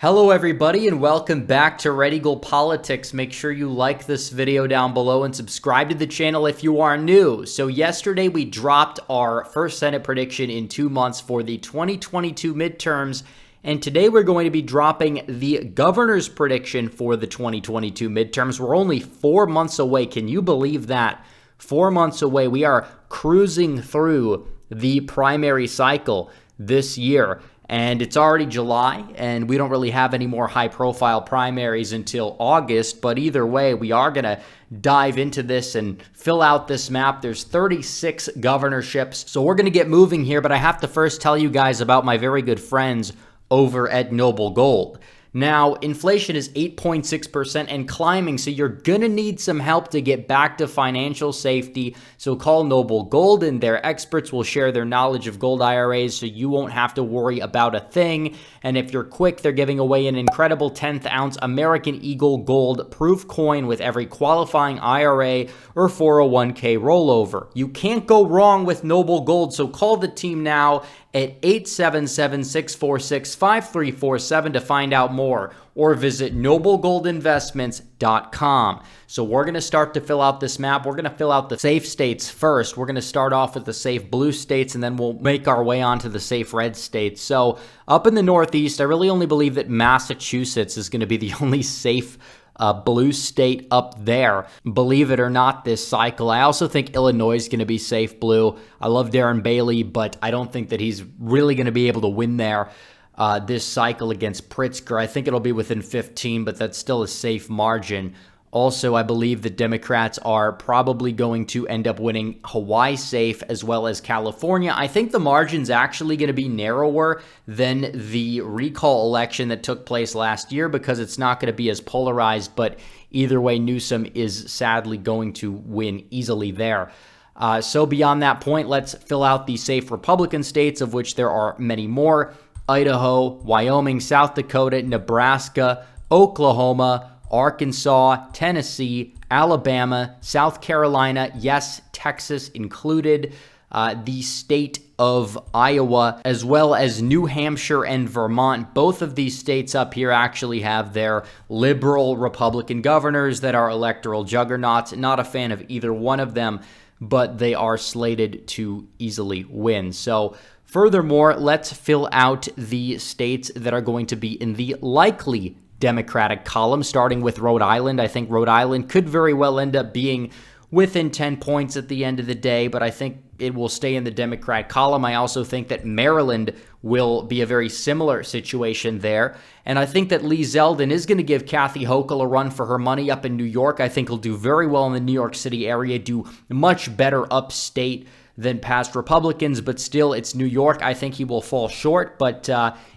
Hello everybody and welcome back to Red Eagle Politics. Make sure you like this video down below and subscribe to the channel if you are new. So yesterday we dropped our first Senate prediction in 2 months for the 2022 midterms, and today we're going to be dropping the governor's prediction for the 2022 midterms. We're only 4 months away. Can you believe that? 4 months away. We are cruising through the primary cycle this year. And it's already July, and we don't really have any more high-profile primaries until August. But either way, we are going to dive into this and fill out this map. There's 36 governorships, so we're going to get moving here. But I have to first tell you guys about my very good friends over at Noble Gold. Now, inflation is 8.6% and climbing, so you're going to need some help to get back to financial safety. So call Noble Gold, and their experts will share their knowledge of gold IRAs so you won't have to worry about a thing. And if you're quick, they're giving away an incredible 10th ounce American Eagle Gold proof coin with every qualifying IRA or 401k rollover. You can't go wrong with Noble Gold, so call the team now at 877-646-5347 to find out more, or visit noblegoldinvestments.com. So we're going to start to fill out this map. We're going to fill out the safe states first. We're going to start off with the safe blue states, and then we'll make our way on to the safe red states. So up in the Northeast, I really only believe that Massachusetts is going to be the only safe blue state up there, believe it or not, this cycle. I also think Illinois is going to be safe blue. I love Darren Bailey, but I don't think that he's really going to be able to win there this cycle against Pritzker. I think it'll be within 15, but that's still a safe margin. Also, I believe the Democrats are probably going to end up winning Hawaii safe as well as California. I think the margin's actually going to be narrower than the recall election that took place last year because it's not going to be as polarized, but either way, Newsom is sadly going to win easily there. So beyond that point, let's fill out the safe Republican states, of which there are many more: Idaho, Wyoming, South Dakota, Nebraska, Oklahoma, Arkansas, Tennessee, Alabama, South Carolina, yes, Texas included, the state of Iowa, as well as New Hampshire and Vermont. Both of these states up here actually have their liberal Republican governors that are electoral juggernauts. Not a fan of either one of them, but they are slated to easily win. So furthermore, let's fill out the states that are going to be in the likely Democratic column, starting with Rhode Island. I think Rhode Island could very well end up being within 10 points at the end of the day, but I think it will stay in the Democrat column. I also think that Maryland will be a very similar situation there. And I think that Lee Zeldin is going to give Kathy Hochul a run for her money up in New York. I think he'll do very well in the New York City area, do much better upstate than past Republicans, but still, it's New York. I think he will fall short, but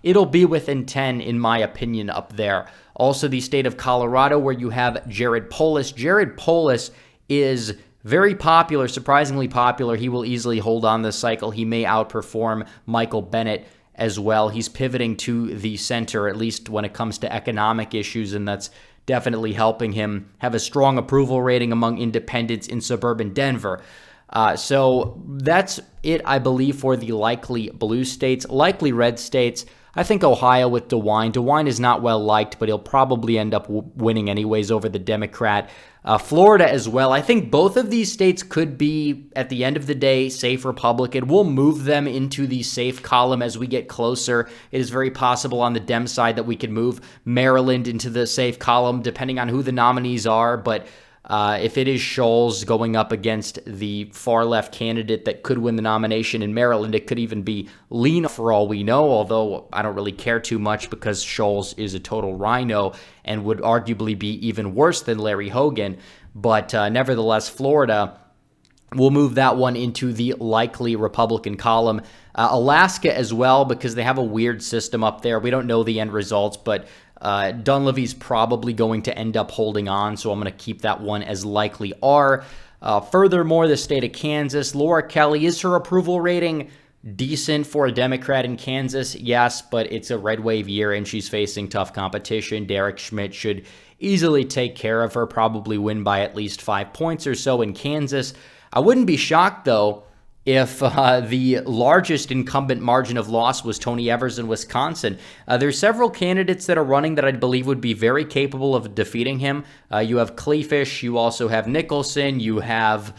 it'll be within 10, in my opinion, up there. Also, the state of Colorado, where you have Jared Polis. Jared Polis is very popular, surprisingly popular. He will easily hold on this cycle. He may outperform Michael Bennet as well. He's pivoting to the center, at least when it comes to economic issues, and that's definitely helping him have a strong approval rating among independents in suburban Denver. So that's it, I believe, for the likely blue states. Likely red states, I think Ohio with DeWine. DeWine is not well liked, but he'll probably end up winning anyways over the Democrat. Florida as well. I think both of these states could be, at the end of the day, safe Republican. We'll move them into the safe column as we get closer. It is very possible on the Dem side that we could move Maryland into the safe column, depending on who the nominees are, but if it is Scholz going up against the far-left candidate that could win the nomination in Maryland, it could even be Lena for all we know, although I don't really care too much because Scholz is a total rhino and would arguably be even worse than Larry Hogan. But nevertheless, Florida, we'll move that one into the likely Republican column. Alaska as well, because they have a weird system up there. We don't know the end results, but Dunleavy's probably going to end up holding on, so I'm going to keep that one as likely R. Furthermore, the state of Kansas, Laura Kelly, is her approval rating decent for a Democrat in Kansas? Yes, but it's a red wave year, and she's facing tough competition. Derek Schmidt should easily take care of her, probably win by at least 5 points or so in Kansas. I wouldn't be shocked, though, if the largest incumbent margin of loss was Tony Evers in Wisconsin. There's several candidates that are running that I believe would be very capable of defeating him. You have Cleefish, you also have Nicholson, you have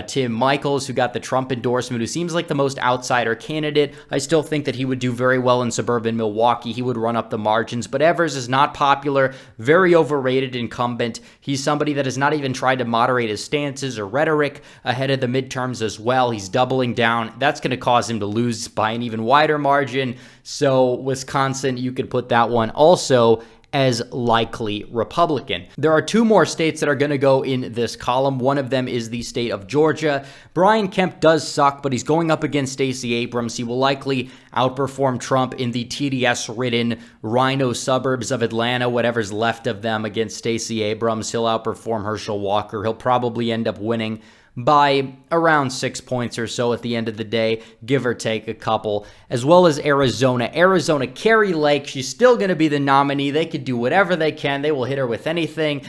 Tim Michaels, who got the Trump endorsement, who seems like the most outsider candidate. I still think that he would do very well in suburban Milwaukee. He would run up the margins, but Evers is not popular, very overrated incumbent. He's somebody that has not even tried to moderate his stances or rhetoric ahead of the midterms as well. He's doubling down. That's going to cause him to lose by an even wider margin. So Wisconsin, you could put that one also as likely Republican. There are two more states that are going to go in this column. One of them is the state of Georgia. Brian Kemp does suck, but he's going up against Stacey Abrams. He will likely outperform Trump in the TDS-ridden rhino suburbs of Atlanta, whatever's left of them, against Stacey Abrams. He'll outperform Herschel Walker. He'll probably end up winning by around 6 points or so at the end of the day, give or take a couple, as well as Arizona. Arizona, Kari Lake, she's still going to be the nominee. They could do whatever they can. They will hit her with anything.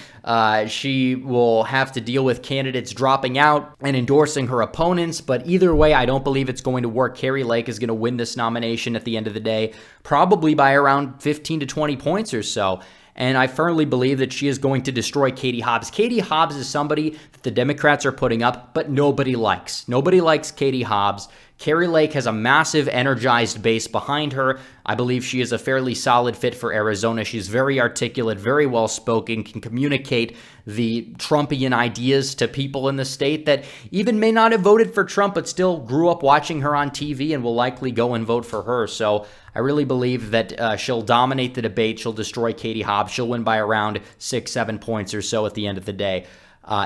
She will have to deal with candidates dropping out and endorsing her opponents, but either way, I don't believe it's going to work. Kari Lake is going to win this nomination at the end of the day, probably by around 15 to 20 points or so. And I firmly believe that she is going to destroy Katie Hobbs. Katie Hobbs is somebody that the Democrats are putting up, but nobody likes. Nobody likes Katie Hobbs. Kari Lake has a massive, energized base behind her. I believe she is a fairly solid fit for Arizona. She's very articulate, very well-spoken, can communicate the Trumpian ideas to people in the state that even may not have voted for Trump, but still grew up watching her on TV and will likely go and vote for her. So I really believe that she'll dominate the debate. She'll destroy Katie Hobbs. She'll win by around 6-7 points or so at the end of the day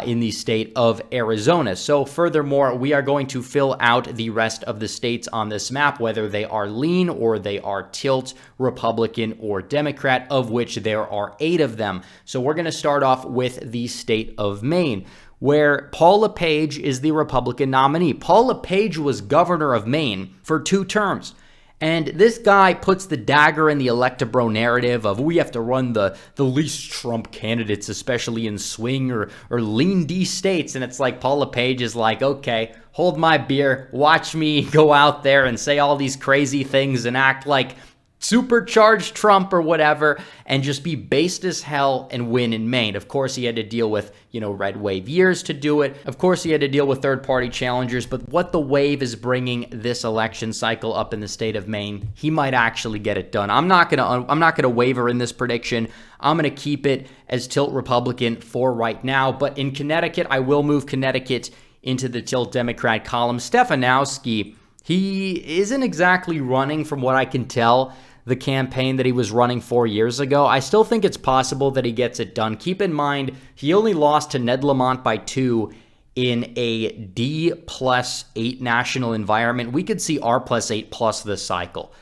in the state of Arizona. So furthermore, we are going to fill out the rest of the states on this map, whether they are lean or they are tilt, Republican or Democrat, of which there are 8 of them. So we're going to start off with the state of Maine, where Paul LePage is the Republican nominee. Paul LePage was governor of Maine for 2 terms. And this guy puts the dagger in the electobro narrative of we have to run the least Trump candidates, especially in swing or lean D states. And it's like Paul LePage is like, okay, hold my beer, watch me go out there and say all these crazy things and act like supercharged Trump or whatever, and just be based as hell and win in Maine. Of course, he had to deal with, red wave years to do it. Of course, he had to deal with third-party challengers, but what the wave is bringing this election cycle up in the state of Maine, he might actually get it done. I'm not gonna waver in this prediction. I'm gonna keep it as tilt Republican for right now, but in Connecticut, I will move Connecticut into the tilt Democrat column. Stefanowski, he isn't exactly running, from what I can tell, the campaign that he was running 4 years ago. I still think it's possible that he gets it done. Keep in mind, he only lost to Ned Lamont by 2 in a D+8 national environment. We could see R+8+ this cycle.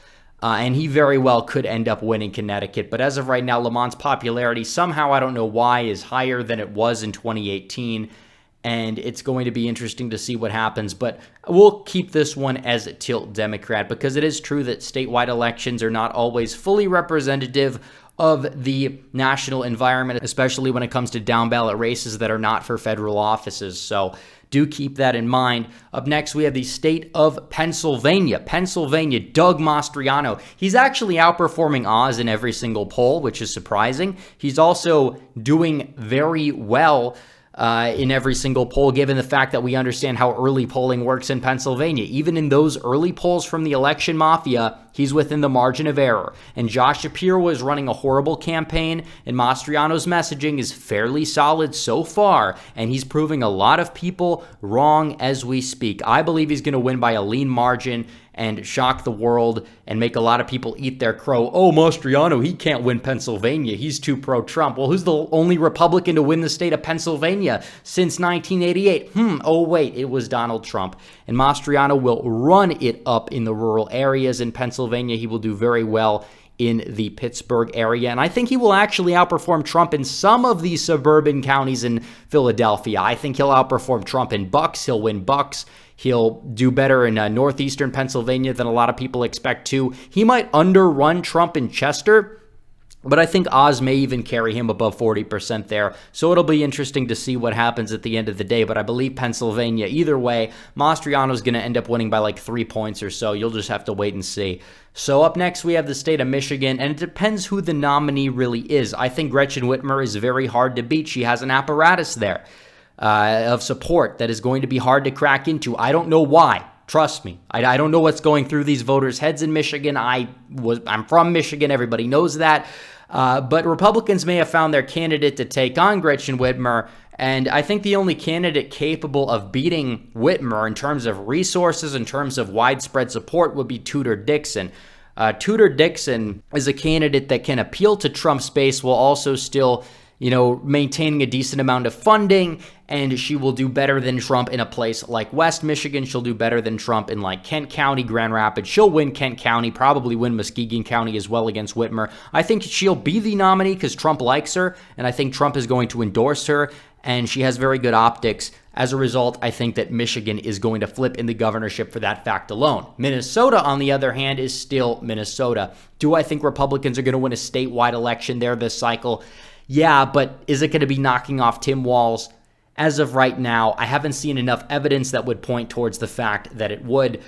And he very well could end up winning Connecticut. But as of right now, Lamont's popularity, somehow, I don't know why, is higher than it was in 2018. And it's going to be interesting to see what happens. But we'll keep this one as a tilt Democrat, because it is true that statewide elections are not always fully representative of the national environment, especially when it comes to down-ballot races that are not for federal offices. So do keep that in mind. Up next, we have the state of Pennsylvania. Pennsylvania, Doug Mastriano. He's actually outperforming Oz in every single poll, which is surprising. He's also doing very well in every single poll, given the fact that we understand how early polling works in Pennsylvania. Even in those early polls from the election mafia, he's within the margin of error. And Josh Shapiro is running a horrible campaign, and Mastriano's messaging is fairly solid so far, and he's proving a lot of people wrong as we speak. I believe he's going to win by a lean margin and shock the world and make a lot of people eat their crow. Oh, Mastriano, he can't win Pennsylvania. He's too pro-Trump. Well, who's the only Republican to win the state of Pennsylvania since 1988? Oh, wait, it was Donald Trump. And Mastriano will run it up in the rural areas in Pennsylvania. He will do very well in the Pittsburgh area. And I think he will actually outperform Trump in some of the suburban counties in Philadelphia. I think he'll outperform Trump in Bucks. He'll win Bucks. He'll do better in northeastern Pennsylvania than a lot of people expect to. He might underrun Trump in Chester, But I think Oz may even carry him above 40% there. So it'll be interesting to see what happens at the end of the day. But I believe Pennsylvania, either way, Mastriano's going to end up winning by like 3 points or so. You'll just have to wait and see. So up next, we have the state of Michigan, and it depends who the nominee really is. I think Gretchen Whitmer is very hard to beat. She has an apparatus there of support that is going to be hard to crack into. I don't know why. Trust me. I don't know what's going through these voters' heads in Michigan. I'm from Michigan. Everybody knows that. But Republicans may have found their candidate to take on Gretchen Whitmer, and I think the only candidate capable of beating Whitmer in terms of resources, in terms of widespread support, would be Tudor Dixon. Tudor Dixon is a candidate that can appeal to Trump's base while also still, maintaining a decent amount of funding, and she will do better than Trump in a place like West Michigan. She'll do better than Trump in like Kent County, Grand Rapids. She'll win Kent County, probably win Muskegon County as well against Whitmer. I think she'll be the nominee because Trump likes her, and I think Trump is going to endorse her, and she has very good optics. As a result, I think that Michigan is going to flip in the governorship for that fact alone. Minnesota, on the other hand, is still Minnesota. Do I think Republicans are going to win a statewide election there this cycle? Yeah, but is it going to be knocking off Tim Walz? As of right now, I haven't seen enough evidence that would point towards the fact that it would.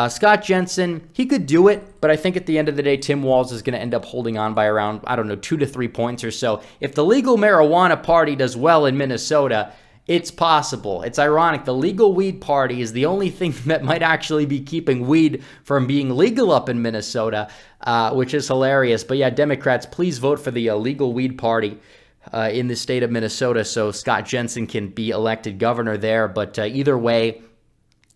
Scott Jensen, he could do it, but I think at the end of the day, Tim Walz is going to end up holding on by around, 2 to 3 points or so. If the legal marijuana party does well in Minnesota, it's possible. It's ironic. The legal weed party is the only thing that might actually be keeping weed from being legal up in Minnesota, which is hilarious. But yeah, Democrats, please vote for the legal weed party in the state of Minnesota so Scott Jensen can be elected governor there. But either way,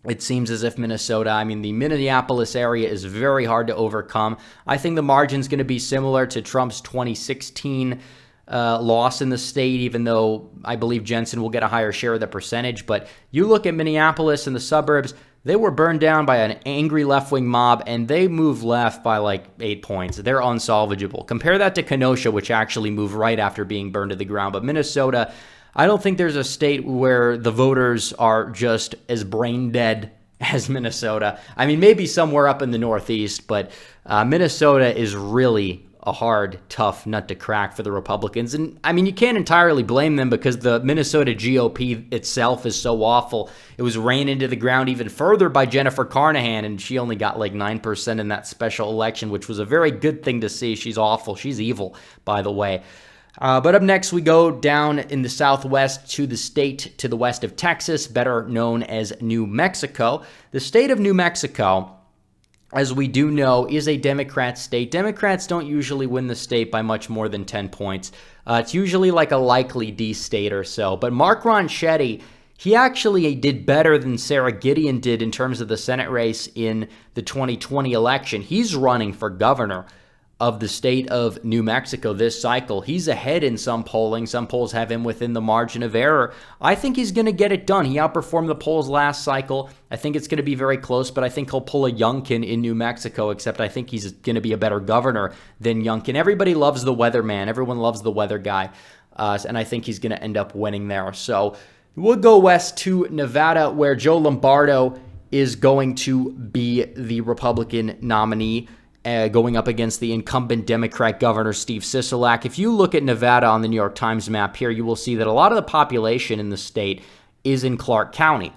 it seems as if Minnesota, the Minneapolis area is very hard to overcome. I think the margin's going to be similar to Trump's 2016 loss in the state, even though I believe Jensen will get a higher share of the percentage. But you look at Minneapolis and the suburbs, they were burned down by an angry left-wing mob, and they moved left by like 8 points. They're unsalvageable. Compare that to Kenosha, which actually moved right after being burned to the ground. But Minnesota, I don't think there's a state where the voters are just as brain dead as Minnesota. Maybe somewhere up in the Northeast, but Minnesota is really a hard, tough nut to crack for the Republicans. And you can't entirely blame them because the Minnesota GOP itself is so awful. It was ran into the ground even further by Jennifer Carnahan, and she only got like 9% in that special election, which was a very good thing to see. She's awful. She's evil, by the way. But up next, we go down in the southwest to the state to the west of Texas, better known as New Mexico. The state of New Mexico, as we do know, is a Democrat state. Democrats don't usually win the state by much more than 10 points. It's usually like a likely D state or so. But Mark Ronchetti, he actually did better than Sarah Gideon did in terms of the Senate race in the 2020 election. He's running for governor of the state of New Mexico this cycle. He's ahead in some polling. Some polls have him within the margin of error. I think he's going to get it done. He outperformed the polls last cycle. I think it's going to be very close, but I think he'll pull a Youngkin in New Mexico, except I think he's going to be a better governor than Youngkin. Everybody loves the weather man. Everyone loves the weather guy, and I think he's going to end up winning there. So we'll go west to Nevada, where Joe Lombardo is going to be the Republican nominee, going up against the incumbent Democrat Governor Steve Sisolak. If you look at Nevada on the New York Times map here, you will see that a lot of the population in the state is in Clark County.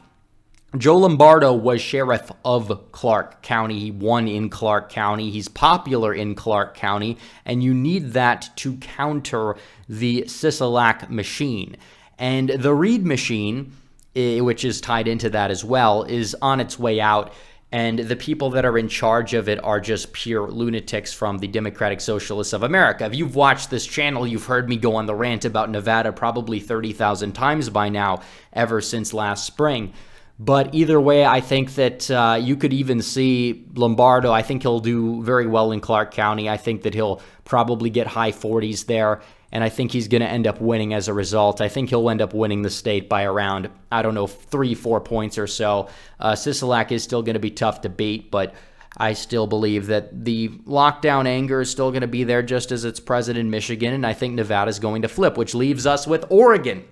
Joe Lombardo was sheriff of Clark County. He won in Clark County. He's popular in Clark County, and you need that to counter the Sisolak machine. And the Reid machine, which is tied into that as well, is on its way out. And the people that are in charge of it are just pure lunatics from the Democratic Socialists of America. If you've watched this channel, you've heard me go on the rant about Nevada probably 30,000 times by now, ever since last spring. But either way, I think that you could even see Lombardo. I think he'll do very well in Clark County. I think that he'll probably get high 40s there. And I think he's going to end up winning as a result. I think he'll end up winning the state by around, 3-4 points or so. Sisolak is still going to be tough to beat, but I still believe that the lockdown anger is still going to be there just as it's present in Michigan, and I think Nevada's going to flip, which leaves us with Oregon.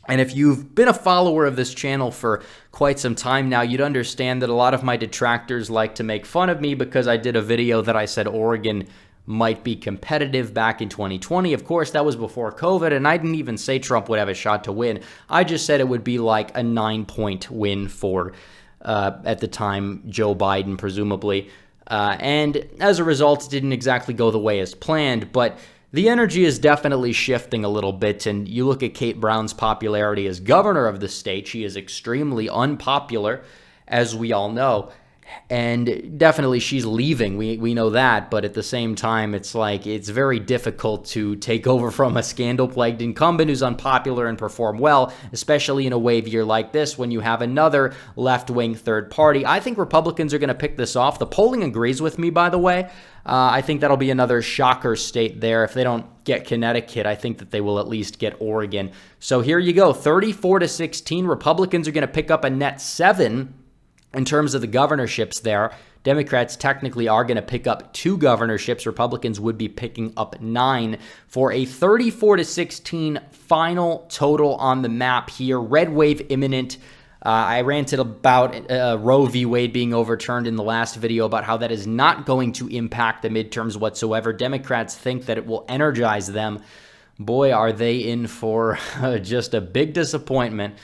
And if you've been a follower of this channel for quite some time now, you'd understand that a lot of my detractors like to make fun of me because I did a video that I said Oregon might be competitive back in 2020. Of course, that was before COVID, and I didn't even say Trump would have a shot to win. I just said it would be like a 9-point win for, at the time, Joe Biden, presumably. And as a result, it didn't exactly go the way as planned, but the energy is definitely shifting a little bit, and you look at Kate Brown's popularity as governor of the state. She is extremely unpopular, as we all know, and definitely she's leaving. We know that, but at the same time, it's like it's very difficult to take over from a scandal-plagued incumbent who's unpopular and perform well, especially in a wave year like this when you have another left-wing third party. I think Republicans are going to pick this off. The polling agrees with me, by the way. I think that'll be another shocker state there. If they don't get Connecticut, I think that they will at least get Oregon. So here you go, 34-16. Republicans are going to pick up a net 7 in terms of the governorships there. Democrats technically are going to pick up 2 governorships. Republicans would be picking up 9 for a 34-16 final total on the map here. Red wave imminent. I ranted about Roe v. Wade being overturned in the last video about how that is not going to impact the midterms whatsoever. Democrats think that it will energize them. Boy, are they in for just a big disappointment.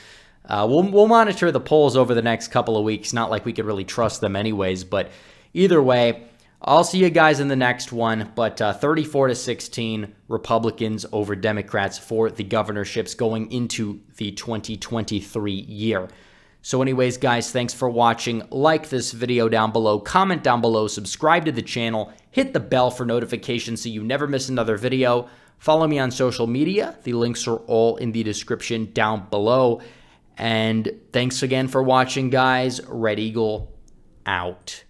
We'll monitor the polls over the next couple of weeks. Not like we could really trust them anyways, but either way, I'll see you guys in the next one. But 34-16 Republicans over Democrats for the governorships going into the 2023 year. So anyways, guys, thanks for watching. Like this video down below, comment down below, subscribe to the channel, hit the bell for notifications so you never miss another video. Follow me on social media. The links are all in the description down below. And thanks again for watching, guys. Red Eagle out.